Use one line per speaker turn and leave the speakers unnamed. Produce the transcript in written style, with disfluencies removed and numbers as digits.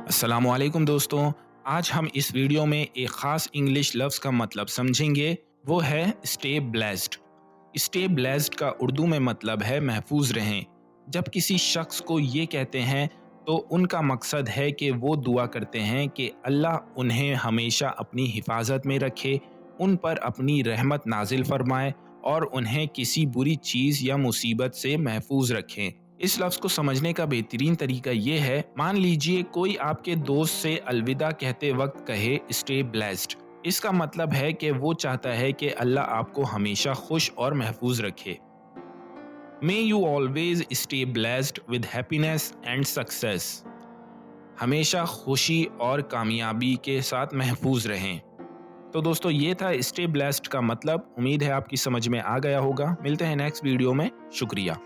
अस्सलाम वालेकुम दोस्तों। आज हम इस वीडियो में एक ख़ास इंग्लिश लफ्ज़ का मतलब समझेंगे, वो है स्टे ब्लेस्ड। स्टे ब्लेस्ड का उर्दू में मतलब है महफूज रहें। जब किसी शख्स को ये कहते हैं तो उनका मकसद है कि वो दुआ करते हैं कि अल्लाह उन्हें हमेशा अपनी हिफाजत में रखे, उन पर अपनी रहमत नाजिल फरमाए और उन्हें किसी बुरी चीज़ या मुसीबत से महफूज रखें। इस लफ्ज़ को समझने का बेहतरीन तरीका ये है, मान लीजिए कोई आपके दोस्त से अलविदा कहते वक्त कहे स्टे ब्लेस्ड। इसका मतलब है कि वो चाहता है कि अल्लाह आपको हमेशा खुश और महफूज रखे। May you always stay blessed with happiness and success. हमेशा खुशी और कामयाबी के साथ महफूज रहें। तो दोस्तों, ये था स्टे ब्लेस्ड का मतलब। उम्मीद है आपकी समझ में आ गया होगा। मिलते हैं नेक्स्ट वीडियो में। शुक्रिया।